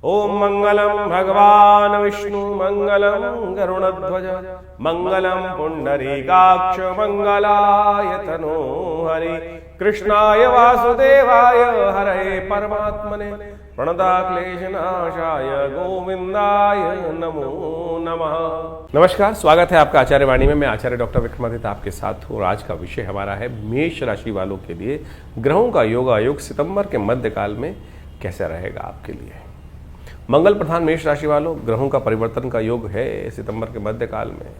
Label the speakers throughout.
Speaker 1: ओम मंगलम भगवान विष्णु मंगलम गरुड़ध्वज मंगलम पुंडरीकाक्ष मंगलाय तनो हरि कृष्णाय वासुदेवाय हरे परमात्मने प्रणताक्लेशनाशाय गोविंदाय नमो नमः। नमस्कार, स्वागत है आपका आचार्य वाणी में। मैं आचार्य डॉक्टर विक्रमादित्य आपके साथ हूँ। आज का विषय हमारा है मेष राशि वालों के लिए ग्रहों का योगायोग सितंबर के मध्यकाल में कैसा रहेगा आपके लिए। मंगल प्रधान मेष राशि वालों, ग्रहों का परिवर्तन का योग है सितंबर के मध्यकाल में।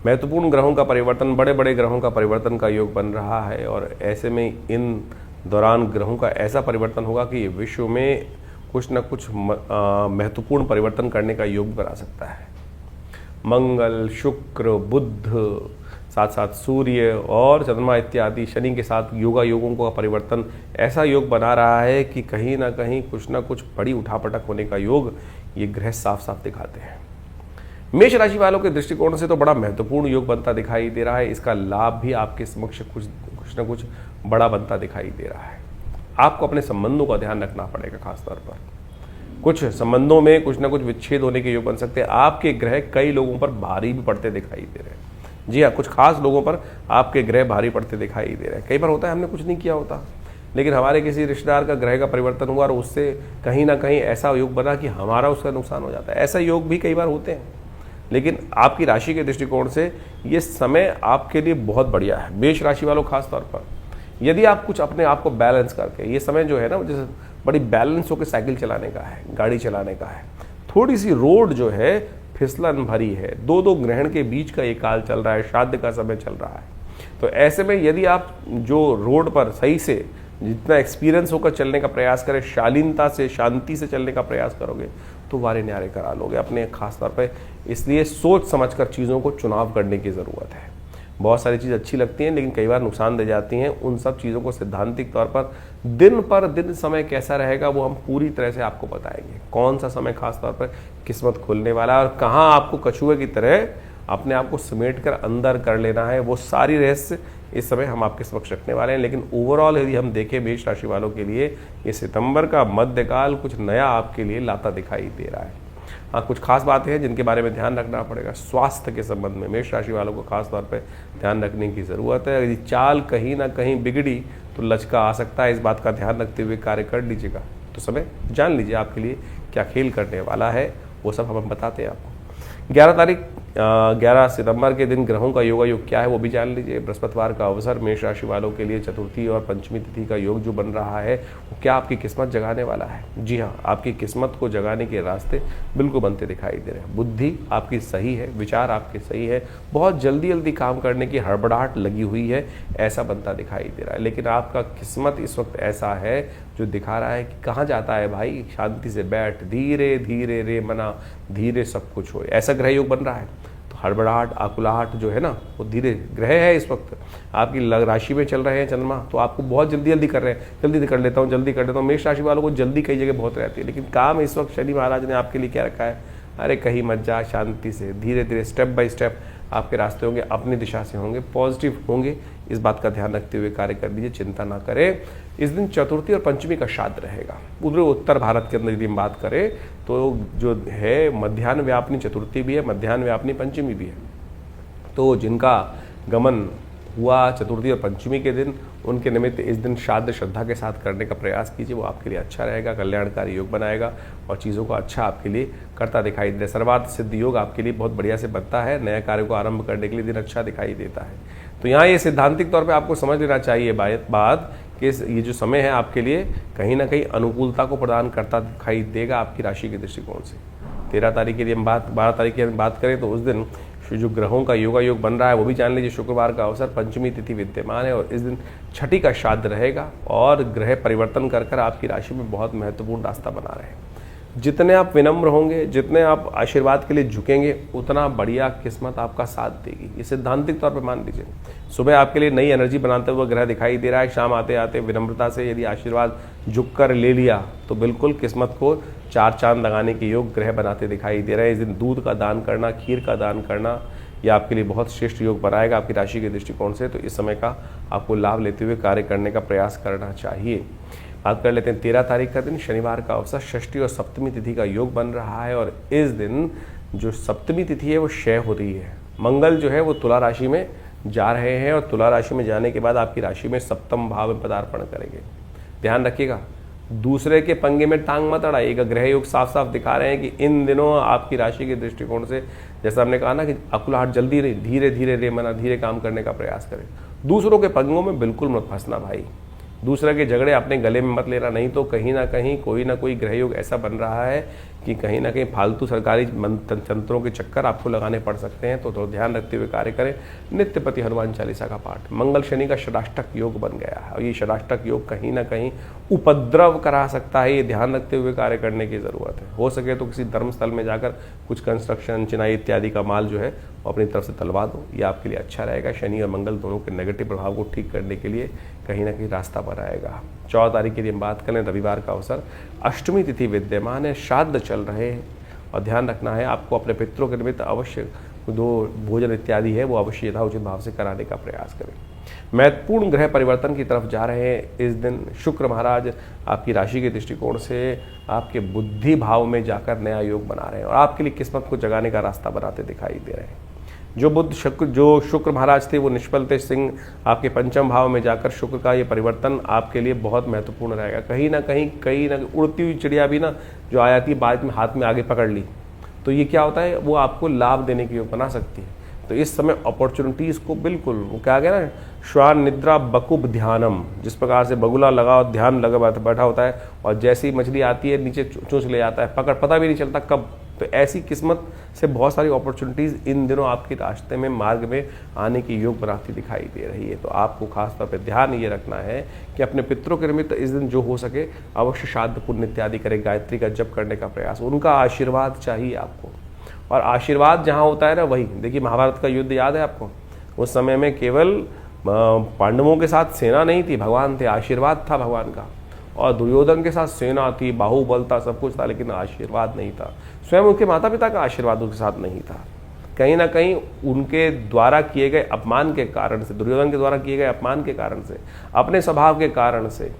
Speaker 1: महत्वपूर्ण ग्रहों का परिवर्तन, बड़े बड़े ग्रहों का परिवर्तन का योग बन रहा है और ऐसे में इन दौरान ग्रहों का ऐसा परिवर्तन होगा कि ये विश्व में कुछ न कुछ महत्वपूर्ण परिवर्तन करने का योग बना सकता है। मंगल, शुक्र, बुध, साथ साथ सूर्य और चंद्रमा इत्यादि शनि के साथ योगों का परिवर्तन ऐसा योग बना रहा है कि कहीं ना कहीं कुछ ना कुछ बड़ी उठापटक होने का योग ये ग्रह साफ साफ दिखाते हैं। मेष राशि वालों के दृष्टिकोण से तो बड़ा महत्वपूर्ण योग बनता दिखाई दे रहा है। इसका लाभ भी आपके समक्ष कुछ ना कुछ बड़ा बनता दिखाई दे रहा है। आपको अपने संबंधों का ध्यान रखना पड़ेगा। खासतौर पर कुछ संबंधों में कुछ ना कुछ विच्छेद होने के योग बन सकते हैं। आपके ग्रह कई लोगों पर भारी भी पड़ते दिखाई दे रहे हैं। जी हाँ, कुछ खास लोगों पर आपके ग्रह भारी पड़ते दिखाई दे रहे हैं। कई बार होता है हमने कुछ नहीं किया होता, लेकिन हमारे किसी रिश्तेदार का ग्रह का परिवर्तन हुआ और उससे कहीं ना कहीं ऐसा योग बना कि हमारा उसका नुकसान हो जाता है। ऐसा योग भी कई बार होते हैं, लेकिन आपकी राशि के दृष्टिकोण से ये समय आपके लिए बहुत बढ़िया है। मेष राशि वालों, खासतौर पर यदि आप कुछ अपने आप को बैलेंस करके, ये समय जो है ना, जैसे बड़ी बैलेंस होकर साइकिल चलाने का है, गाड़ी चलाने का है। थोड़ी सी रोड जो है फिसलन भरी है, दो ग्रहण के बीच का ये काल चल रहा है, श्राद्ध का समय चल रहा है। तो ऐसे में यदि आप जो रोड पर सही से जितना एक्सपीरियंस होकर चलने का प्रयास करें, शालीनता से, शांति से चलने का प्रयास करोगे तो वारे न्यारे करा लोगे अपने। खासतौर पर इसलिए सोच समझकर चीज़ों को चुनाव करने की ज़रूरत है। बहुत सारी चीज़ अच्छी लगती हैं लेकिन कई बार नुकसान दे जाती हैं। उन सब चीज़ों को सैद्धांतिक तौर पर दिन समय कैसा रहेगा वो हम पूरी तरह से आपको बताएंगे। कौन सा समय खास तौर पर किस्मत खोलने वाला है और कहाँ आपको कछुए की तरह अपने आप को समेट कर अंदर कर लेना है, वो सारी रहस्य इस समय हम आपके समक्ष रखने वाले हैं। लेकिन ओवरऑल यदि हम देखें मेष राशि वालों के लिए ये सितंबर का मध्यकाल कुछ नया आपके लिए लाता दिखाई दे रहा है। हाँ, कुछ खास बातें हैं जिनके बारे में ध्यान रखना पड़ेगा। स्वास्थ्य के संबंध में मेष राशि वालों को खास तौर पर ध्यान रखने की ज़रूरत है। यदि चाल कहीं ना कहीं बिगड़ी तो लचका आ सकता है। इस बात का ध्यान रखते हुए कार्य कर लीजिएगा। तो समय जान लीजिए आपके लिए क्या खेल करने वाला है, वो सब हम बताते हैं आपको। 11 सितंबर के दिन ग्रहों का योग क्या है वो भी जान लीजिए। बृहस्पतिवार का अवसर मेष राशि वालों के लिए चतुर्थी और पंचमी तिथि का योग जो बन रहा है वो क्या आपकी किस्मत जगाने वाला है। जी हाँ, आपकी किस्मत को जगाने के रास्ते बिल्कुल बनते दिखाई दे रहे हैं। बुद्धि आपकी सही है, विचार आपके सही है, बहुत जल्दी काम करने की हड़बड़ाहट लगी हुई है, ऐसा बनता दिखाई दे रहा है। लेकिन आपका किस्मत इस वक्त ऐसा है जो दिखा रहा है कि कहाँ जाता है भाई, शांति से बैठ, धीरे धीरे रे मना, धीरे सब कुछ हो, ऐसा ग्रह योग बन रहा है। तो हड़बड़ाहट, आकुलाहट जो है ना, वो धीरे ग्रह है इस वक्त आपकी राशि में चल रहे हैं चंद्रमा, तो आपको बहुत जल्दी कर रहे हैं। जल्दी कर लेता हूँ। मेष राशि वालों को जल्दी कई जगह बहुत रहती है, लेकिन काम इस वक्त शनि महाराज ने आपके लिए क्या रखा है, अरे कहीं मत जा, शांति से धीरे धीरे स्टेप बाय स्टेप आपके रास्ते होंगे, अपनी दिशा से होंगे, पॉजिटिव होंगे। इस बात का ध्यान रखते हुए कार्य कर लीजिए, चिंता ना करें। इस दिन चतुर्थी और पंचमी का श्राद्ध रहेगा। पूरे उत्तर भारत के अंदर यदि हम बात करें तो जो है मध्याह्न व्यापनी चतुर्थी भी है, मध्याह्न व्यापनी पंचमी भी है। तो जिनका गमन हुआ चतुर्थी और पंचमी के दिन, उनके निमित्त इस दिन श्राद्ध श्रद्धा के साथ करने का प्रयास कीजिए, वो आपके लिए अच्छा रहेगा, कल्याणकारी योग बनाएगा और चीज़ों को अच्छा आपके लिए करता दिखाई दे। सर्वार्थ सिद्ध योग आपके लिए बहुत बढ़िया से बनता है। नए कार्य को आरंभ करने के लिए दिन अच्छा दिखाई देता है। तो यहाँ ये सिद्धांतिक तौर पर आपको समझ लेना चाहिए बात कि ये जो समय है आपके लिए कहीं ना कहीं अनुकूलता को प्रदान करता दिखाई देगा आपकी राशि के दृष्टिकोण से। 13 तारीख की यदि हम 12 तारीख की हम बात करें तो उस दिन जो ग्रहों का योग बन रहा है वो भी जान लीजिए। शुक्रवार का अवसर, पंचमी तिथि विद्यमान है और इस दिन छठी का श्राद्ध रहेगा और ग्रह परिवर्तन कर आपकी राशि में बहुत महत्वपूर्ण रास्ता बना रहे हैं। जितने आप विनम्र होंगे, जितने आप आशीर्वाद के लिए झुकेंगे, उतना बढ़िया किस्मत आपका साथ देगी। ये सिद्धांतिक तौर पर मान लीजिए। सुबह आपके लिए नई एनर्जी बनाते हुए ग्रह दिखाई दे रहा है, शाम आते आते विनम्रता से यदि आशीर्वाद झुक कर ले लिया तो बिल्कुल किस्मत को 4 चांद लगाने के योग ग्रह बनाते दिखाई दे रहे हैं। इस दिन दूध का दान करना, खीर का दान करना, यह आपके लिए बहुत श्रेष्ठ योग बनाएगा आपकी राशि के दृष्टिकोण से। तो इस समय का आपको लाभ लेते हुए कार्य करने का प्रयास करना चाहिए। बात कर लेते हैं 13 तारीख का दिन, शनिवार का अवसर, षष्ठी और सप्तमी तिथि का योग बन रहा है और इस दिन जो सप्तमी तिथि है वो क्षय हो रही है। मंगल जो है वो तुला राशि में जा रहे हैं और तुला राशि में जाने के बाद आपकी राशि में सप्तम भाव में पदार्पण करेंगे। ध्यान रखिएगा, दूसरे के पंगे में टांग मत अड़ाइएगा। ग्रह योग साफ साफ दिखा रहे हैं कि इन दिनों आपकी राशि के दृष्टिकोण से, जैसा हमने कहा ना कि अकुलाहट जल्दी नहीं, धीरे धीरे रेमना, धीरे काम करने का प्रयास करें। दूसरों के पंगों में बिल्कुल मत फंसना भाई, दूसरे के झगड़े अपने गले में मत लेना, नहीं तो कहीं ना कहीं कोई ना कोई ग्रह योग ऐसा बन रहा है कि कहीं ना कहीं फालतू सरकारी तंत्रों के चक्कर आपको लगाने पड़ सकते हैं। तो थोड़ा ध्यान रखते हुए कार्य करें। नित्यपति हनुमान चालीसा का पाठ। मंगल शनि का षडाष्टक योग बन गया है और ये षडाष्टक योग कहीं ना कहीं उपद्रव करा सकता है, ये ध्यान रखते हुए कार्य करने की ज़रूरत है। हो सके तो किसी धर्मस्थल में जाकर कुछ कंस्ट्रक्शन, चिनाई इत्यादि का माल जो है वो अपनी तरफ से तलवा दो, ये आपके लिए अच्छा रहेगा। शनि और मंगल दोनों के नेगेटिव प्रभाव को ठीक करने के लिए कहीं ना कहीं रास्ता पर आएगा। 14 तारीख के लिए हम बात करें, रविवार का अवसर, अष्टमी तिथि विद्यमान है, श्राद्ध चल रहे हैं और ध्यान रखना है आपको अपने पितरों के निमित्त अवश्य दो भोजन इत्यादि है वो अवश्य यथाउचित भाव से कराने का प्रयास करें। महत्वपूर्ण ग्रह परिवर्तन की तरफ जा रहे हैं इस दिन। शुक्र महाराज आपकी राशि के दृष्टिकोण से आपके बुद्धि भाव में जाकर नया योग बना रहे हैं और आपके लिए किस्मत को जगाने का रास्ता बनाते दिखाई दे रहे हैं। जो शुक्र महाराज थे वो निष्फल थे, सिंह आपके पंचम भाव में जाकर शुक्र का ये परिवर्तन आपके लिए बहुत महत्वपूर्ण रहेगा। कहीं ना कहीं उड़ती हुई चिड़िया भी ना जो आ जाती है बाद में हाथ में आगे पकड़ ली, तो ये क्या होता है, वो आपको लाभ देने के योग बना सकती है। तो इस समय अपॉर्चुनिटीज़ को बिल्कुल, वो क्या गया ना, श्वान निद्रा बकुब ध्यानम, जिस प्रकार से बगुला लगा और ध्यान लगा बैठा होता है और जैसी मछली आती है नीचे चूंच ले जाता है, पकड़ पता भी नहीं चलता कब। तो ऐसी किस्मत से बहुत सारी अपॉर्चुनिटीज़ इन दिनों आपके रास्ते में, मार्ग में आने की योग बनाती दिखाई दे रही है। तो आपको खास तौर पर ध्यान ये रखना है कि अपने पितरों के निमित्त इस दिन जो हो सके अवश्य श्राद्ध पुण्य इत्यादि करें, गायत्री का जप करने का प्रयास, उनका आशीर्वाद चाहिए आपको। और आशीर्वाद जहाँ होता है ना, वही देखिए महाभारत का युद्ध याद है आपको, उस समय में केवल पांडवों के साथ सेना नहीं थी, भगवान थे, आशीर्वाद था भगवान का। और दुर्योधन के साथ सेना थी, बाहुबल था, सब कुछ था, लेकिन आशीर्वाद नहीं था। स्वयं उनके माता पिता का आशीर्वाद उनके साथ नहीं था। कहीं ना कहीं उनके द्वारा किए गए अपमान के कारण से, दुर्योधन के द्वारा किए गए अपमान के कारण से, अपने स्वभाव के कारण से,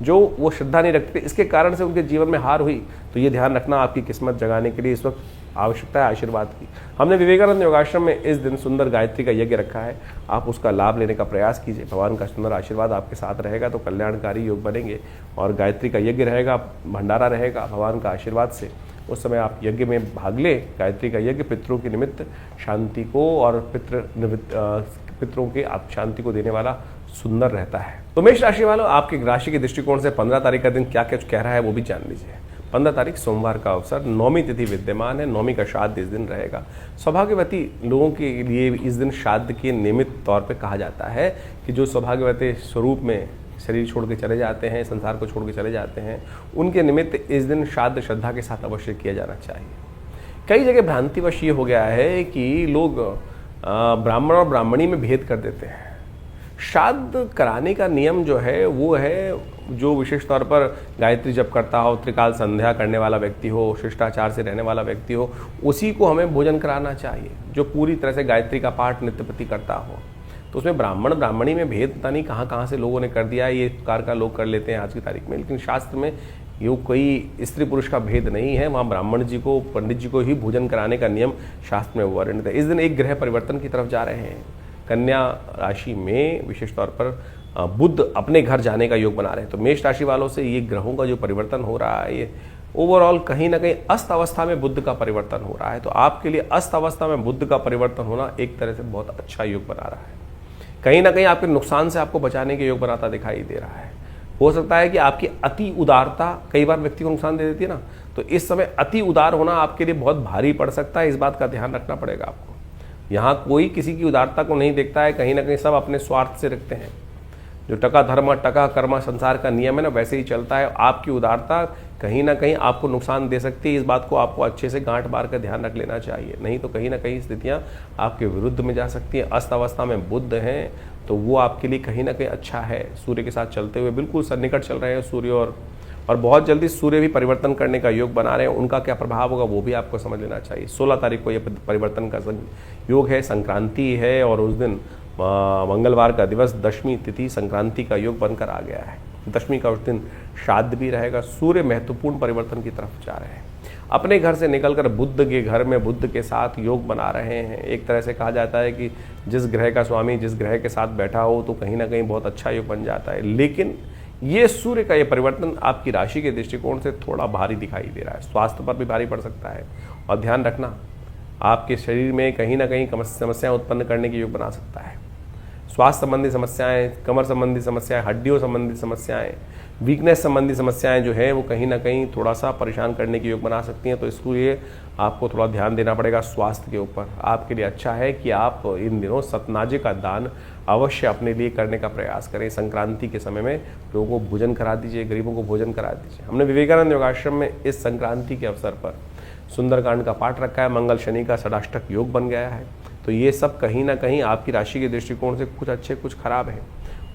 Speaker 1: जो वो श्रद्धा नहीं रखते, इसके कारण से उनके जीवन में हार हुई। तो ये ध्यान रखना, आपकी किस्मत जगाने के लिए इस वक्त आवश्यकता है आशीर्वाद की। हमने विवेकानंद योगाश्रम में इस दिन सुंदर गायत्री का यज्ञ रखा है, आप उसका लाभ लेने का प्रयास कीजिए। भगवान का सुंदर आशीर्वाद आपके साथ रहेगा तो कल्याणकारी योग बनेंगे। और गायत्री का यज्ञ रहेगा, भंडारा रहेगा भगवान का आशीर्वाद से। उस समय आप यज्ञ में भाग लें। गायत्री का यज्ञ पितरों के निमित्त शांति को और पितरों के आप शांति को देने वाला सुंदर रहता है। तो मेष राशि वालों, आपकी राशि के दृष्टिकोण से 15 तारीख का दिन क्या क्या कह रहा है वो भी जान लीजिए। 15 तारीख सोमवार का अवसर, नौमी तिथि विद्यमान है, नौमी का श्राद्ध इस दिन रहेगा। सौभाग्यवती लोगों के लिए इस दिन श्राद्ध के निमित्त तौर पे कहा जाता है कि जो सौभाग्यवती स्वरूप में शरीर छोड़ के चले जाते हैं, संसार को छोड़ के चले जाते हैं, उनके निमित्त इस दिन श्राद्ध श्रद्धा के साथ अवश्य किया जाना चाहिए। कई जगह भ्रांतिवश ये हो गया है कि लोग ब्राह्मण और ब्राह्मणी में भेद कर देते हैं। श्राद्ध कराने का नियम जो है वो है, जो विशेष तौर पर गायत्री जप करता हो, त्रिकाल संध्या करने वाला व्यक्ति हो, शिष्टाचार से रहने वाला व्यक्ति हो, उसी को हमें भोजन कराना चाहिए, जो पूरी तरह से गायत्री का पाठ नित्यप्रति करता हो। तो उसमें ब्राह्मण ब्राह्मणी में भेद पता नहीं कहाँ से लोगों ने कर दिया है, ये प्रकार का लोग कर लेते हैं आज की तारीख में। लेकिन शास्त्र में ये कोई स्त्री पुरुष का भेद नहीं है, वहाँ ब्राह्मण जी को, पंडित जी को ही भोजन कराने का नियम शास्त्र में वर्णित है। इस दिन एक ग्रह परिवर्तन की तरफ जा रहे हैं। कन्या राशि में विशेष तौर पर बुध अपने घर जाने का योग बना रहे हैं। तो मेष राशि वालों से ये ग्रहों का जो परिवर्तन हो रहा है, ये ओवरऑल कहीं ना कहीं अस्त अवस्था में बुध का परिवर्तन हो रहा है। तो आपके लिए अस्त अवस्था में बुध का परिवर्तन होना एक तरह से बहुत अच्छा योग बना रहा है। कहीं ना कहीं आपके नुकसान से आपको बचाने के योग बनाता दिखाई दे रहा है। हो सकता है कि आपकी अति उदारता कई बार व्यक्ति को नुकसान दे देती है ना, तो इस समय अति उदार होना आपके लिए बहुत भारी पड़ सकता है। इस बात का ध्यान रखना पड़ेगा आपको। यहाँ कोई किसी की उदारता को नहीं देखता है, कहीं ना कहीं सब अपने स्वार्थ से रखते हैं। जो टका धर्म टका कर्म संसार का नियम है ना, वैसे ही चलता है। आपकी उदारता कहीं ना कहीं आपको नुकसान दे सकती है। इस बात को आपको अच्छे से गांठ बार कर ध्यान रख लेना चाहिए, नहीं तो कहीं ना कहीं स्थितियाँ आपके विरुद्ध में जा सकती हैं। अस्त अवस्था में बुध हैं तो वो आपके लिए कहीं ना कहीं अच्छा है। सूर्य के साथ चलते हुए बिल्कुल सन्निकट चल रहे हैं सूर्य, और बहुत जल्दी सूर्य भी परिवर्तन करने का योग बना रहे हैं। उनका क्या प्रभाव होगा वो भी आपको समझ लेना चाहिए। 16 तारीख को यह परिवर्तन का योग है, संक्रांति है, और उस दिन मंगलवार का दिवस, दशमी तिथि संक्रांति का योग बनकर आ गया है। दशमी का उस दिन श्राद्ध भी रहेगा। सूर्य महत्वपूर्ण परिवर्तन की तरफ जा रहे हैं। अपने घर से निकलकर बुध के घर में बुध के साथ योग बना रहे हैं। एक तरह से कहा जाता है कि जिस ग्रह का स्वामी जिस ग्रह के साथ बैठा हो तो कहीं ना कहीं बहुत अच्छा योग बन जाता है। लेकिन ये सूर्य का ये परिवर्तन आपकी राशि के दृष्टिकोण से थोड़ा भारी दिखाई दे रहा है। स्वास्थ्य पर भी भारी पड़ सकता है और ध्यान रखना, आपके शरीर में कहीं ना कहीं समस्याएं उत्पन्न करने की योग बना सकता है। स्वास्थ्य संबंधी समस्याएं, कमर संबंधी समस्याएं, हड्डियों संबंधी समस्याएं, वीकनेस संबंधी समस्याएं जो है वो कहीं ना कहीं थोड़ा सा परेशान करने की योग बना सकती हैं। तो इसलिए आपको थोड़ा ध्यान देना पड़ेगा स्वास्थ्य के ऊपर। आपके लिए अच्छा है कि आप इन दिनों सतनाजे का दान अवश्य अपने लिए करने का प्रयास करें। संक्रांति के समय में लोगों को भोजन करा दीजिए, गरीबों को भोजन करा दीजिए। हमने विवेकानंद योगाश्रम में इस संक्रांति के अवसर पर सुंदरकांड का पाठ रखा है। मंगल शनि का षडाष्टक योग बन गया है। तो ये सब कहीं ना कहीं आपकी राशि के दृष्टिकोण से कुछ अच्छे कुछ खराब है,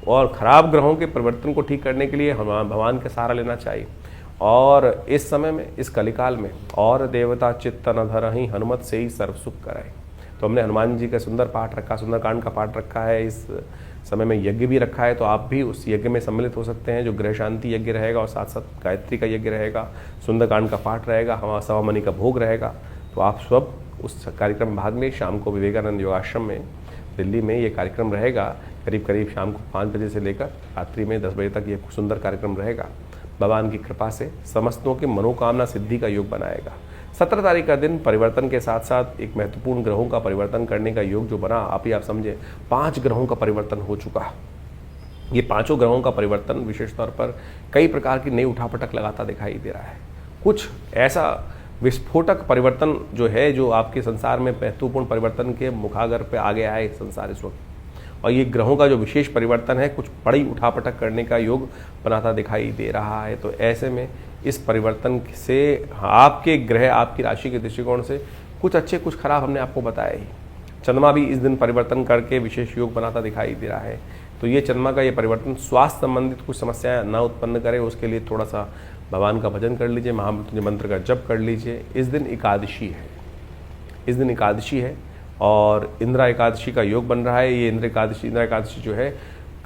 Speaker 1: और खराब ग्रहों के परिवर्तन को ठीक करने के लिए हम भगवान का सहारा लेना चाहिए। और इस समय में, इस कलिकाल में, और देवता चित्त न धरहि हनुमत से ही सर्व सुख कराए। तो हमने हनुमान जी का सुंदर पाठ रखा, सुंदरकांड का पाठ रखा है। इस समय में यज्ञ भी रखा है, तो आप भी उस यज्ञ में सम्मिलित हो सकते हैं, जो ग्रह शांति यज्ञ रहेगा और साथ साथ गायत्री का यज्ञ रहेगा, सुंदरकांड का पाठ रहेगा, हवा सवा मणि का भोग रहेगा। तो आप सब उस कार्यक्रम में भाग लें। शाम को विवेकानंद योगाश्रम में दिल्ली में ये कार्यक्रम रहेगा। करीब करीब शाम को 5 बजे से लेकर रात्रि में 10 बजे तक ये सुंदर कार्यक्रम रहेगा। भगवान की कृपा से समस्तों की मनोकामना सिद्धि का योग बनाएगा। 17 तारीख का दिन परिवर्तन के साथ साथ एक महत्वपूर्ण ग्रहों का परिवर्तन करने का योग जो बना, आप समझे 5 ग्रहों का परिवर्तन हो चुका। ये 5 ग्रहों का परिवर्तन विशेष तौर पर कई प्रकार की नई उठापटक लगाता दिखाई दे रहा है। कुछ ऐसा विस्फोटक परिवर्तन जो है, जो आपके संसार में महत्वपूर्ण परिवर्तन के मुखागर पे आ गया है संसार इस वक्त, और ये ग्रहों का जो विशेष परिवर्तन है कुछ बड़ी उठापटक करने का योग बनाता दिखाई दे रहा है। तो ऐसे में इस परिवर्तन से आपके ग्रह आपकी राशि के दृष्टिकोण से कुछ अच्छे कुछ खराब हमने आपको बताया ही। चंद्रमा भी इस दिन परिवर्तन करके विशेष योग बनाता दिखाई दे रहा है। तो ये चंद्रमा का ये परिवर्तन स्वास्थ्य संबंधित कुछ समस्याएं न उत्पन्न करे, उसके लिए थोड़ा सा भगवान का भजन कर लीजिए, महामृत्युंजय मंत्र का जप कर लीजिए। इस दिन एकादशी है, इस दिन एकादशी है और इंद्रा एकादशी का योग बन रहा है। ये इंद्रा एकादशी जो है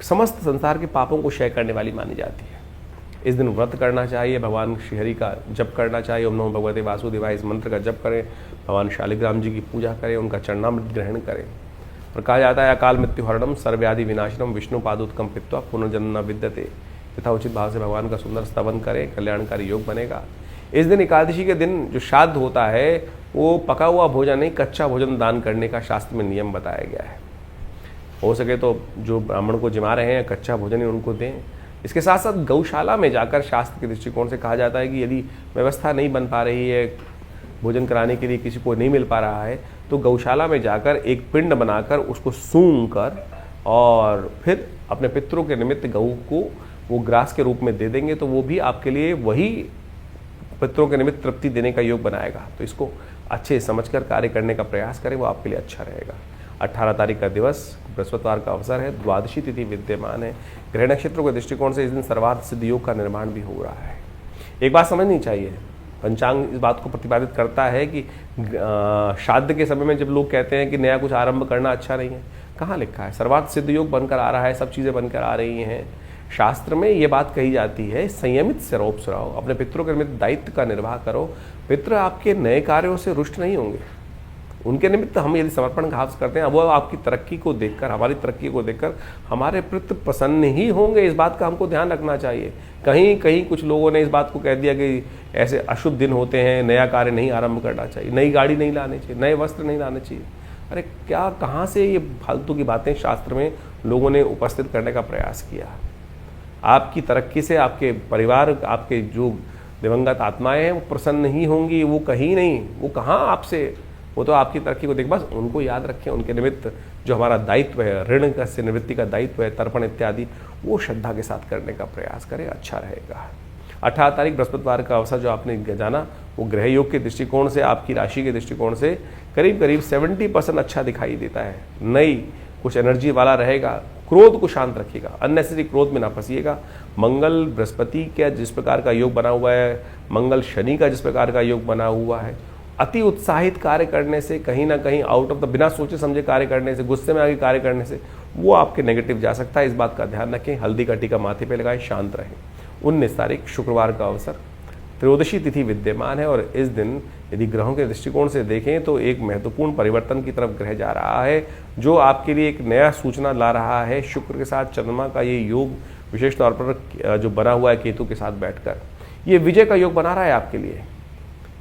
Speaker 1: समस्त संसार के पापों को क्षय करने वाली मानी जाती है। इस दिन व्रत करना चाहिए, भगवान श्रीहरि का जप करना चाहिए। ओम नमो भगवते वासुदेवाय इस मंत्र का जप करें, भगवान शालिग्राम जी की पूजा करें, उनका चरणामृत ग्रहण करें। और कहा जाता है अकाल मृत्यु हरणम सर्वव्याधि विनाशनम विष्णु पादुत्कम पित्वा पुनर्जन्म न विद्यते। यथा उचित भाव से भगवान का सुंदर स्तवन करें, कल्याणकारी योग बनेगा। इस दिन एकादशी के दिन जो श्राद्ध होता है वो पका हुआ भोजन नहीं, कच्चा भोजन दान करने का शास्त्र में नियम बताया गया है। हो सके तो जो ब्राह्मण को जिमा रहे हैं कच्चा भोजन ही उनको दें। इसके साथ साथ गौशाला में जाकर शास्त्र के दृष्टिकोण से कहा जाता है कि यदि व्यवस्था नहीं बन पा रही है, भोजन कराने के लिए किसी को नहीं मिल पा रहा है, तो गौशाला में जाकर एक पिंड बनाकर उसको सूंघ कर और फिर अपने पितरों के निमित्त गऊ को वो ग्रास के रूप में दे देंगे, तो वो भी आपके लिए वही पितरों के निमित्त तृप्ति देने का योग बनाएगा। तो इसको अच्छे समझकर कार्य करने का प्रयास करें, वो आपके लिए अच्छा रहेगा। 18 तारीख का दिवस बृहस्पतिवार का अवसर है, द्वादशी तिथि विद्यमान है। ग्रह नक्षत्रों के दृष्टिकोण से इस दिन सर्वार्थ सिद्ध योग का निर्माण भी हो रहा है। एक बात समझनी चाहिए, पंचांग इस बात को प्रतिपादित करता है कि श्राद्ध के समय में जब लोग कहते हैं कि नया कुछ आरंभ करना अच्छा नहीं है, कहाँ लिखा है? सर्वार्थ सिद्ध योग बनकर आ रहा है, सब चीज़ें बनकर आ रही हैं। शास्त्र में ये बात कही जाती है, संयमित से रोप रहो, अपने पितरों के निमित्त दायित्व का निर्वाह करो। पितृ आपके नए कार्यों से रुष्ट नहीं होंगे। उनके निमित्त हम यदि समर्पण घास करते हैं, वो आपकी तरक्की को देखकर, हमारी तरक्की को देखकर हमारे पितृ प्रसन्न ही होंगे। इस बात का हमको ध्यान रखना चाहिए। कहीं कहीं कुछ लोगों ने इस बात को कह दिया कि ऐसे अशुभ दिन होते हैं, नया कार्य नहीं आरंभ करना चाहिए, नई गाड़ी नहीं लानी चाहिए, नए वस्त्र नहीं लाने चाहिए। अरे क्या, कहाँ से ये फालतू की बातें शास्त्र में लोगों ने उपस्थित करने का प्रयास किया? आपकी तरक्की से आपके परिवार, आपके जो दिवंगत आत्माएं हैं वो प्रसन्न ही होंगी। वो कहीं नहीं, वो कहाँ आपसे, वो तो आपकी तरक्की को देख, बस उनको याद रखें। उनके निमित्त जो हमारा दायित्व है, ऋण का से निवृत्ति का दायित्व है, तर्पण इत्यादि, वो श्रद्धा के साथ करने का प्रयास करें, अच्छा रहेगा। 18 तारीख बृहस्पतिवार का अवसर जो आपने जाना, वो ग्रह योग के दृष्टिकोण से, आपकी राशि के दृष्टिकोण से करीब करीब 70% अच्छा दिखाई देता है। नई कुछ एनर्जी वाला रहेगा। क्रोध को शांत रखिएगा, अननेसेसरी क्रोध में ना फंसिएगा। मंगल बृहस्पति का जिस प्रकार का योग बना हुआ है, मंगल शनि का जिस प्रकार का योग बना हुआ है, अति उत्साहित कार्य करने से, कहीं ना कहीं आउट ऑफ द बिना सोचे समझे कार्य करने से, गुस्से में आगे कार्य करने से वो आपके नेगेटिव जा सकता है, इस बात का ध्यान रखें। हल्दी का टीका माथे पे लगाएं, शांत रहें। 19 तारीख शुक्रवार का अवसर, त्रयोदशी तिथि विद्यमान है और इस दिन यदि ग्रहों के दृष्टिकोण से देखें तो एक महत्वपूर्ण परिवर्तन की तरफ ग्रह जा रहा है, जो आपके लिए एक नया सूचना ला रहा है। शुक्र के साथ चंद्रमा का ये योग विशेष तौर पर जो बना हुआ है केतु के साथ बैठकर, ये विजय का योग बना रहा है आपके लिए।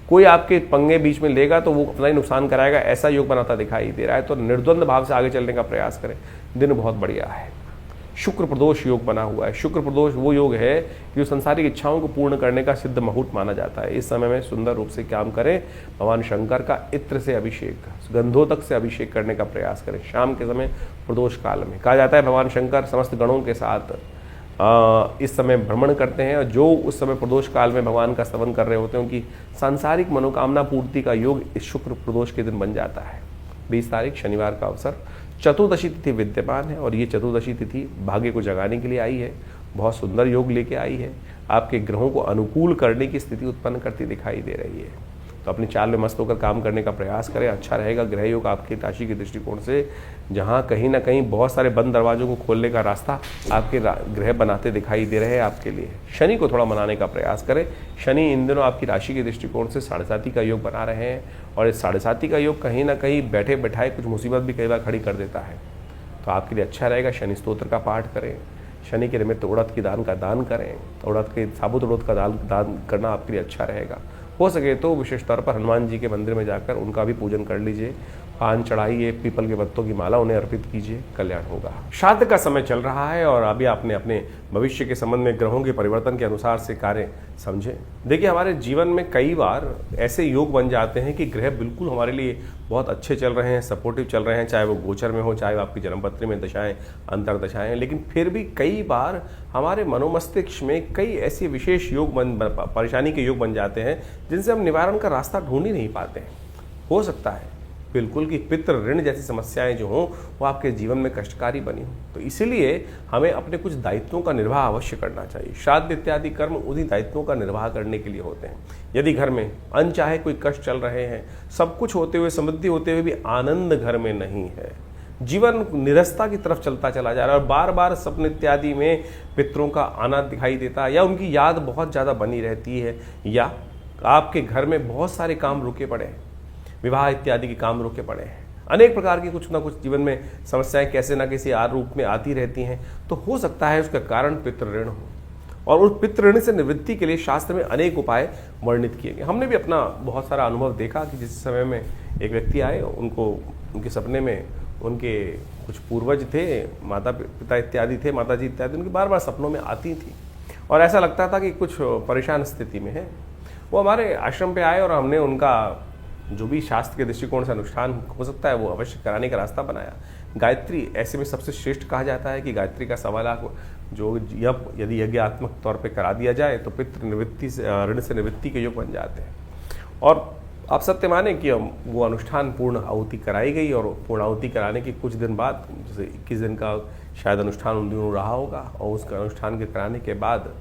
Speaker 1: कोई आपके पंगे बीच में लेगा तो वो अपना ही नुकसान कराएगा, ऐसा योग बनाता दिखाई दे रहा है। तो निर्द्वंद भाव से आगे चलने का प्रयास करें, दिन बहुत बढ़िया है। शुक्र प्रदोष योग बना हुआ है। शुक्र प्रदोष वो योग है कि जो संसारिक इच्छाओं को पूर्ण करने का सिद्ध मुहूर्त माना जाता है। इस समय में सुंदर रूप से काम करें, भगवान शंकर का इत्र से अभिषेक, गंधोदक से अभिषेक करने का प्रयास करें शाम के समय प्रदोष काल में। कहा जाता है भगवान शंकर समस्त गणों के साथ इस समय भ्रमण करते हैं, और जो उस समय प्रदोष काल में भगवान का स्तवन कर रहे होते हैं उनकी सांसारिक मनोकामना पूर्ति का योग इस शुक्र प्रदोष के दिन बन जाता है। 20 तारीख शनिवार का अवसर, चतुर्दशी तिथि विद्यमान है और ये चतुर्दशी तिथि भाग्य को जगाने के लिए आई है, बहुत सुंदर योग लेके आई है, आपके ग्रहों को अनुकूल करने की स्थिति उत्पन्न करती दिखाई दे रही है। तो अपनी चाल में मस्त होकर काम करने का प्रयास करें, अच्छा रहेगा। ग्रह योग आपकी राशि के दृष्टिकोण से जहाँ कहीं ना कहीं बहुत सारे बंद दरवाजों को खोलने का रास्ता आपके ग्रह बनाते दिखाई दे रहे हैं आपके लिए। शनि को थोड़ा मनाने का प्रयास करें। शनि इन दिनों आपकी राशि के दृष्टिकोण से 7.5 का योग बना रहे हैं, और इस 7.5 का योग कहीं ना कहीं बैठे बैठाए कुछ मुसीबत भी कई बार खड़ी कर देता है। तो आपके लिए अच्छा रहेगा। शनि स्तोत्र का पाठ करें, शनि के निमित्त उड़द की दान का दान करें, उड़द के साबुत उड़द का दान करना आपके लिए अच्छा रहेगा। हो सके तो विशेष तौर पर हनुमान जी के मंदिर में जाकर उनका भी पूजन कर लीजिए, पान चढ़ाइए, पीपल के पत्तों की माला उन्हें अर्पित कीजिए, कल्याण होगा। श्राद्ध का समय चल रहा है और अभी आपने अपने भविष्य के संबंध में ग्रहों के परिवर्तन के अनुसार से कार्य समझे। देखिए, हमारे जीवन में कई बार ऐसे योग बन जाते हैं कि ग्रह बिल्कुल हमारे लिए बहुत अच्छे चल रहे हैं, सपोर्टिव चल रहे हैं, चाहे वो गोचर में हो, चाहे वो आपकी जन्मपत्री में दशाएं अंतर्दशाएं, लेकिन फिर भी कई बार हमारे मनोमस्तिष्क में कई ऐसे विशेष योग परेशानी के योग बन जाते हैं जिनसे हम निवारण का रास्ता ढूंढ ही नहीं पाते हैं। हो सकता है बिल्कुल कि पितृ ऋण जैसी समस्याएं जो हों वो आपके जीवन में कष्टकारी बनी हो, तो इसीलिए हमें अपने कुछ दायित्वों का निर्वाह अवश्य करना चाहिए। श्राद्ध इत्यादि कर्म उन्हीं दायित्वों का निर्वाह करने के लिए होते हैं। यदि घर में अनचाहे कोई कष्ट चल रहे हैं, सब कुछ होते हुए, समृद्धि होते हुए भी आनंद घर में नहीं है, जीवन निरस्ता की तरफ चलता चला जा रहा है और बार बार सपने इत्यादि में पितरों का आना दिखाई देता है, या उनकी याद बहुत ज़्यादा बनी रहती है, या आपके घर में बहुत सारे काम रुके पड़े हैं, विवाह इत्यादि के काम रुके पड़े हैं, अनेक प्रकार की कुछ ना कुछ जीवन में समस्याएं कैसे ना कैसे रूप में आती रहती हैं, तो हो सकता है उसका कारण पितृ ऋण हो। और उस पितृ ऋण से निवृत्ति के लिए शास्त्र में अनेक उपाय वर्णित किए गए। हमने भी अपना बहुत सारा अनुभव देखा कि जिस समय में एक व्यक्ति आए, उनके सपने में उनके कुछ पूर्वज थे, माता पिता इत्यादि थे, माता जी इत्यादि, उनकी बार बार सपनों में आती थी और ऐसा लगता था कि कुछ परेशान स्थिति में है। वो हमारे आश्रम पे आए और हमने उनका जो भी शास्त्र के दृष्टिकोण से अनुष्ठान हो सकता है वो अवश्य कराने का रास्ता बनाया। गायत्री ऐसे में सबसे श्रेष्ठ कहा जाता है कि गायत्री का 1.25 लाख जो जप यदि यज्ञात्मक तौर पे करा दिया जाए तो पितृ निवृत्ति से, ऋण से निवृत्ति के योग बन जाते हैं। और आप सत्य माने कि वो अनुष्ठान पूर्ण आहुति कराई गई और पूर्ण आहुति कराने के कुछ दिन बाद, जैसे 21 दिन का शायद अनुष्ठान उन दिनों रहा होगा, और उसका अनुष्ठान के कराने के बाद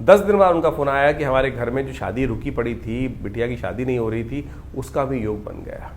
Speaker 1: 10 दिन बाद उनका फोन आया कि हमारे घर में जो शादी रुकी पड़ी थी, बिटिया की शादी नहीं हो रही थी, उसका भी योग बन गया।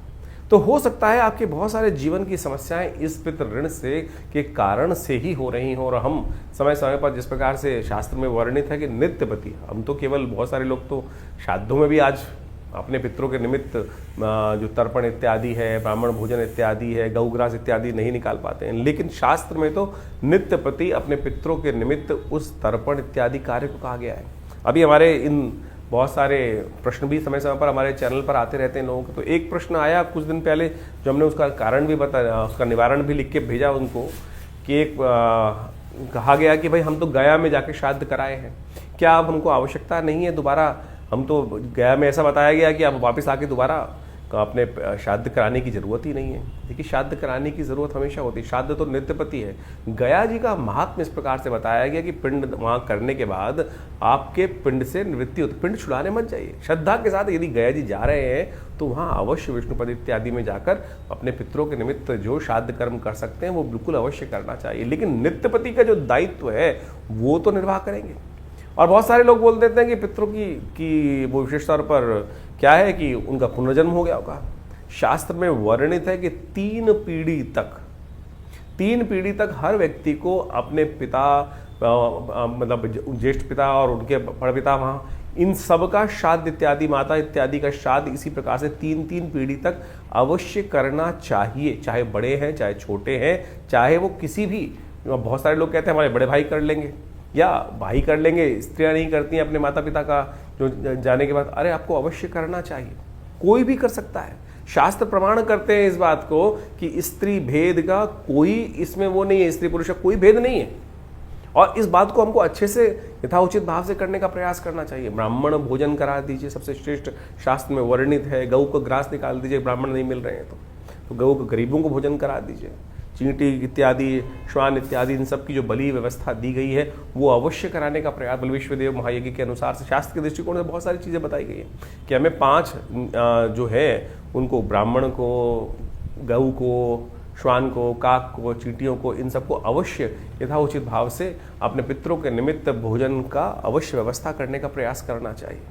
Speaker 1: तो हो सकता है आपके बहुत सारे जीवन की समस्याएं इस पितृ ऋण से के कारण से ही हो रही हों, और हम समय समय पर जिस प्रकार से शास्त्र में वर्णित है कि नित्यपति, हम तो केवल बहुत सारे लोग तो श्राद्धों में भी आज अपने पितरों के निमित्त जो तर्पण इत्यादि है, ब्राह्मण भोजन इत्यादि है, गौग्रास इत्यादि नहीं निकाल पाते हैं, लेकिन शास्त्र में तो नित्य प्रति अपने पितरों के निमित्त उस तर्पण इत्यादि कार्य को कहा गया है। अभी हमारे इन बहुत सारे प्रश्न भी समय समय पर हमारे चैनल पर आते रहते हैं लोगों के। तो एक प्रश्न आया कुछ दिन पहले जो हमने उसका कारण भी बताया, उसका निवारण भी लिख के भेजा उनको, कि एक कहा गया कि भाई हम तो गया में जाके श्राद्ध कराए हैं, क्या अब हमको आवश्यकता नहीं है दोबारा, हम तो गया में ऐसा बताया गया कि अब वापस आके दोबारा अपने श्राद्ध कराने की ज़रूरत ही नहीं है। देखिए, श्राद्ध कराने की ज़रूरत हमेशा होती है, श्राद्ध तो नित्यपति है। गया जी का महात्म्य इस प्रकार से बताया गया कि पिंड वहाँ करने के बाद आपके पिंड से निवृत्ति होती, पिंड छुड़ाने मत जाइए। श्रद्धा के साथ यदि गया जी जा रहे हैं तो वहाँ अवश्य विष्णुपद इत्यादि में जाकर अपने पितरों के निमित्त जो श्राद्ध कर्म कर सकते हैं वो बिल्कुल अवश्य करना चाहिए, लेकिन नित्यपति का जो दायित्व है वो तो निर्वाह करेंगे। और बहुत सारे लोग बोल देते हैं कि पितरों की वो विशेष तौर पर क्या है कि उनका पुनर्जन्म हो गया होगा। शास्त्र में वर्णित है कि 3 पीढ़ी तक 3 पीढ़ी तक हर व्यक्ति को अपने पिता, मतलब ज्येष्ठ पिता और उनके बड़पिता, वहाँ इन सब का श्राद्ध इत्यादि, माता इत्यादि का श्राद्ध इसी प्रकार से 3-3 पीढ़ी तक अवश्य करना चाहिए। चाहे बड़े हैं, चाहे छोटे हैं, चाहे वो किसी भी, बहुत सारे लोग कहते हैं हमारे बड़े भाई कर लेंगे या भाई कर लेंगे, स्त्रियां नहीं करती हैं अपने माता पिता का जो जाने के बाद। अरे आपको अवश्य करना चाहिए, कोई भी कर सकता है। शास्त्र प्रमाण करते हैं इस बात को कि स्त्री भेद का कोई इसमें वो नहीं है, स्त्री पुरुष का कोई भेद नहीं है। और इस बात को हमको अच्छे से यथाउचित भाव से करने का प्रयास करना चाहिए। ब्राह्मण भोजन करा दीजिए, सबसे श्रेष्ठ शास्त्र में वर्णित है। गऊ को ग्रास निकाल दीजिए, ब्राह्मण नहीं मिल रहे हैं तो गऊ को, गरीबों को भोजन करा दीजिए। चींटी इत्यादि, श्वान इत्यादि, इन सब की जो बलि व्यवस्था दी गई है वो अवश्य कराने का प्रयास। बलविश्वदेव महायज्ञ के अनुसार से शास्त्र के दृष्टिकोण से बहुत सारी चीज़ें बताई गई हैं कि हमें 5 जो है उनको, ब्राह्मण को, गऊ को, श्वान को, काक को, चींटियों को, इन सबको अवश्य यथाउचित भाव से अपने पितरों के निमित्त भोजन का अवश्य व्यवस्था करने का प्रयास करना चाहिए।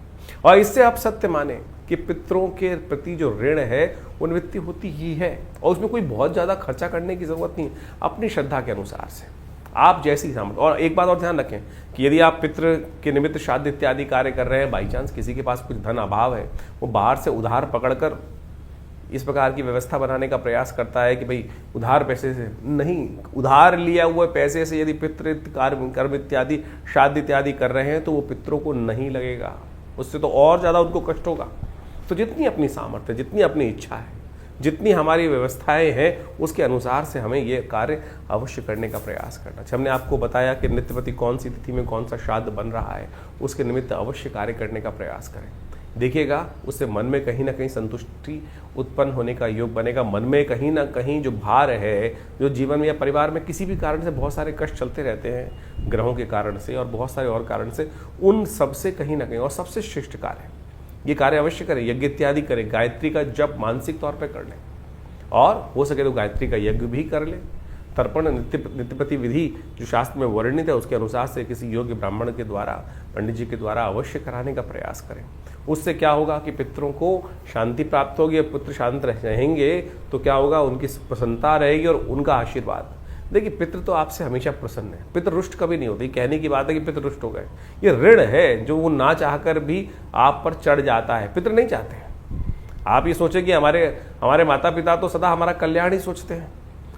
Speaker 1: और इससे आप सत्य माने कि पितरों के प्रति जो ऋण है वो निवृत्ति होती ही है, और उसमें कोई बहुत ज़्यादा खर्चा करने की ज़रूरत नहीं। अपनी श्रद्धा के अनुसार से आप जैसी सामर्थ्य। और एक बात और ध्यान रखें कि यदि आप पितृ के निमित्त श्राद्ध इत्यादि कार्य कर रहे हैं, बाई चांस किसी के पास कुछ धन अभाव है, वो बाहर से उधार पकड़कर इस प्रकार की व्यवस्था बनाने का प्रयास करता है कि भाई उधार पैसे से नहीं, उधार लिया हुए पैसे से यदि पितृ कर्म इत्यादि श्राद्ध इत्यादि कर रहे हैं तो वो पितरों को नहीं लगेगा, उससे तो और ज़्यादा उनको कष्ट होगा। तो जितनी अपनी सामर्थ्य, जितनी अपनी इच्छा है, जितनी हमारी व्यवस्थाएं हैं, उसके अनुसार से हमें ये कार्य अवश्य करने का प्रयास करना चाहिए। हमने आपको बताया कि नित्यपति कौन सी तिथि में कौन सा श्राद्ध बन रहा है, उसके निमित्त अवश्य कार्य करने का प्रयास करें। देखिएगा उससे मन में कहीं ना कहीं संतुष्टि उत्पन्न होने का योग बनेगा। मन में कहीं ना कहीं जो भार है, जो जीवन में या परिवार में किसी भी कारण से बहुत सारे कष्ट चलते रहते हैं, ग्रहों के कारण से और बहुत सारे और कारण से, उन सब से कहीं ना कहीं, और सबसे श्रेष्ठ कार्य ये कार्य अवश्य करें। यज्ञ इत्यादि करें, गायत्री का जप मानसिक तौर पर कर लें, और हो सके तो गायत्री का यज्ञ भी कर लें। तर्पण नित्यपति विधि जो शास्त्र में वर्णित है उसके अनुसार से किसी योग्य ब्राह्मण के द्वारा, पंडित जी के द्वारा अवश्य कराने का प्रयास करें। उससे क्या होगा कि पितरों को शांति प्राप्त होगी। पुत्र शांत रहेंगे तो क्या होगा, उनकी प्रसन्नता रहेगी और उनका आशीर्वाद। देखिए पितृ तो आपसे हमेशा प्रसन्न है, पितृ रुष्ट कभी नहीं होती। कहने की बात है कि पितृ रुष्ट हो गए, ये ऋण है जो वो ना चाहकर भी आप पर चढ़ जाता है। पितृ नहीं चाहते। आप ये सोचें कि हमारे माता पिता तो सदा हमारा कल्याण ही सोचते हैं।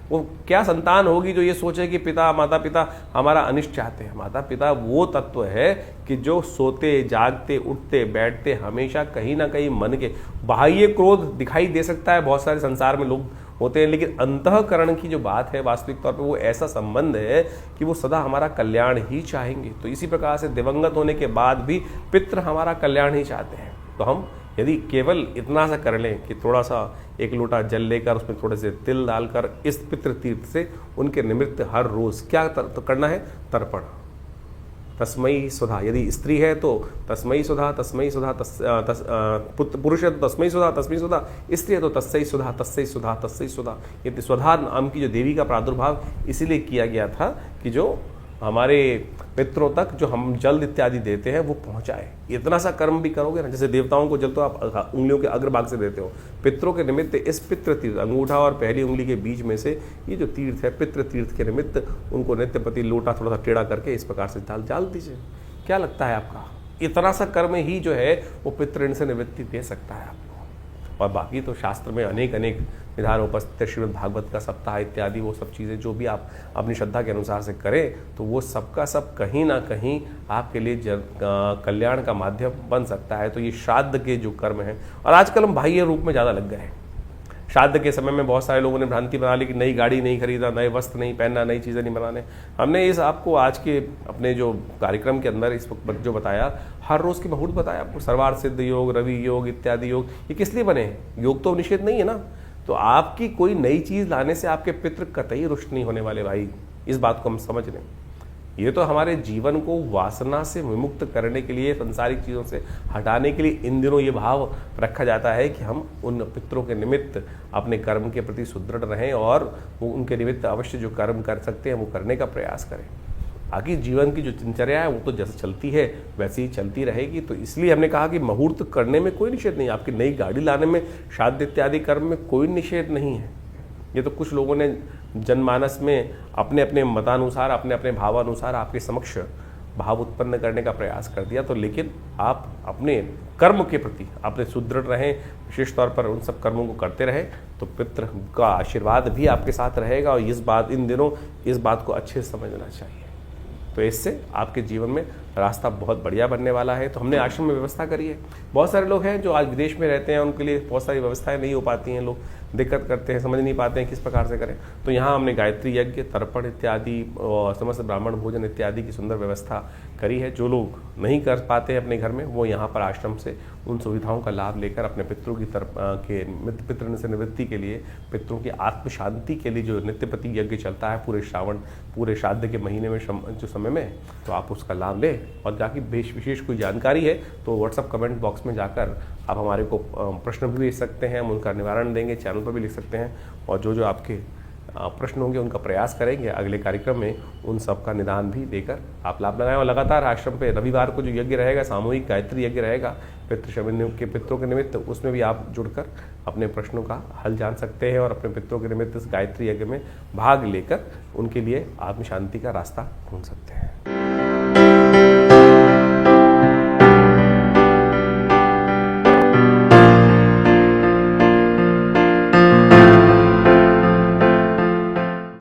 Speaker 1: वो क्या संतान होगी जो ये सोचे कि माता पिता हमारा अनिष्ट चाहते हैं। माता पिता वो तत्व है कि जो सोते जागते उठते बैठते हमेशा कहीं ना कहीं मन के, बाह्य क्रोध दिखाई दे सकता है, बहुत सारे संसार में लोग होते हैं, लेकिन अंतःकरण की जो बात है वास्तविक तौर पे वो ऐसा संबंध है कि वो सदा हमारा कल्याण ही चाहेंगे। तो इसी प्रकार से दिवंगत होने के बाद भी पितृ हमारा कल्याण ही चाहते हैं। तो हम यदि केवल इतना सा कर लें कि थोड़ा सा एक लोटा जल लेकर उसमें थोड़े से तिल डालकर इस पितृ तीर्थ से उनके निमित्त हर रोज क्या तो करना है, तर्पण। तस्मयी सुधा, यदि स्त्री है तो तस्मयी सुधा, तस्मयी सुधा, पुरुष है तो तस्मयी सुधा, तस्मयी सुधा, स्त्री है तो तस्सई सुधा, तस्सई सुधा, तस्सई सुधा। ये स्वधा नाम की जो देवी का प्रादुर्भाव इसीलिए किया गया था कि जो हमारे पितरों तक जो हम जल इत्यादि देते हैं वो पहुंचाए। इतना सा कर्म भी करोगे ना, जैसे देवताओं को जल तो आप उंगलियों के अग्रभाग से देते हो, पितरों के निमित्त इस पितृ तीर्थ, अंगूठा और पहली उंगली के बीच में से ये जो तीर्थ है पितृ तीर्थ के निमित्त उनको नित्यपति लोटा थोड़ा सा टेढ़ा करके इस प्रकार से डाल दीजिए। क्या लगता है आपका, इतना सा कर्म ही जो है वो पितृ ऋण से निवृत्ति दे सकता है आपको। और बाकी तो शास्त्र में अनेक विधान उपस्थित, श्रीमद् भागवत का सप्ताह इत्यादि वो सब चीज़ें जो भी आप अपनी श्रद्धा के अनुसार से करें तो वो सबका सब कहीं ना कहीं आपके लिए कल्याण का माध्यम बन सकता है। तो ये श्राद्ध के जो कर्म हैं, और आजकल हम बाह्य रूप में ज़्यादा लग गए हैं। श्राद्ध के समय में बहुत सारे लोगों ने भ्रांति बना ली कि नई गाड़ी नहीं खरीदा, नए वस्त्र नहीं पहनना, नई चीज़ें नहीं बनाने। हमने इस आपको आज के अपने जो कार्यक्रम के अंदर इस वक्त जो बताया, हर रोज़ के मुहूर्त बताया आपको, सर्वार्थ सिद्ध योग, रवि योग इत्यादि योग, ये किस लिए बने हैं? योग तो निषेध नहीं है ना। तो आपकी कोई नई चीज़ लाने से आपके पितृ कतई रुष्ट नहीं होने वाले भाई, इस बात को हम समझ लें। ये तो हमारे जीवन को वासना से विमुक्त करने के लिए, सांसारिक चीज़ों से हटाने के लिए इन दिनों ये भाव रखा जाता है कि हम उन पितरों के निमित्त अपने कर्म के प्रति सुदृढ़ रहें और वो उनके निमित्त अवश्य जो कर्म कर सकते हैं वो करने का प्रयास करें। बाकी जीवन की जो दिनचर्या है वो तो जैसे चलती है वैसे ही चलती रहेगी। तो इसलिए हमने कहा कि मुहूर्त करने में कोई निषेध नहीं, आपकी नई गाड़ी लाने में, श्राद्ध इत्यादि कर्म में कोई निषेध नहीं है। ये तो कुछ लोगों ने जनमानस में अपने अपने मतानुसार, अपने अपने भावानुसार आपके समक्ष भाव उत्पन्न करने का प्रयास कर दिया। तो लेकिन आप अपने कर्म के प्रति आपने सुदृढ़ रहें, विशेष तौर पर उन सब कर्मों को करते रहे तो पितृ का आशीर्वाद भी आपके साथ रहेगा। और इन दिनों इस बात को अच्छे से समझना चाहिए। तो इससे आपके जीवन में रास्ता बहुत बढ़िया बनने वाला है। तो हमने आश्रम में व्यवस्था करी है। बहुत सारे लोग हैं जो आज विदेश में रहते हैं, उनके लिए बहुत सारी व्यवस्थाएं नहीं हो पाती हैं, लोग दिक्कत करते हैं, समझ नहीं पाते हैं किस प्रकार से करें। तो यहाँ हमने गायत्री यज्ञ, तर्पण इत्यादि और समस्त ब्राह्मण भोजन इत्यादि की सुंदर व्यवस्था करी है। जो लोग नहीं कर पाते हैं अपने घर में, वो यहाँ पर आश्रम से उन सुविधाओं का लाभ लेकर अपने पितरों की पितृ से निवृत्ति के लिए, पितरों की आत्म शांति के लिए जो नित्यपति यज्ञ चलता है पूरे श्रावण, पूरे श्राद्ध के महीने में जो समय में, तो आप उसका लाभ लें। और जाकि विशेष कोई जानकारी है तो व्हाट्सअप कमेंट बॉक्स में जाकर आप हमारे को प्रश्न भी भेज सकते हैं, हम उनका निवारण देंगे, चैनल पर भी लिख सकते हैं। और जो आपके प्रश्न होंगे उनका प्रयास करेंगे अगले कार्यक्रम में उन सब का निदान भी देकर आप लाभ लगाएं। और लगातार आश्रम पे रविवार को जो यज्ञ रहेगा, सामूहिक गायत्री यज्ञ रहेगा पितरों के निमित्त, उसमें भी आप जुड़कर अपने प्रश्नों का हल जान सकते हैं और अपने पितरों के निमित्त इस गायत्री यज्ञ में भाग लेकर उनके लिए आत्म शांति का रास्ता ढूंढ सकते हैं।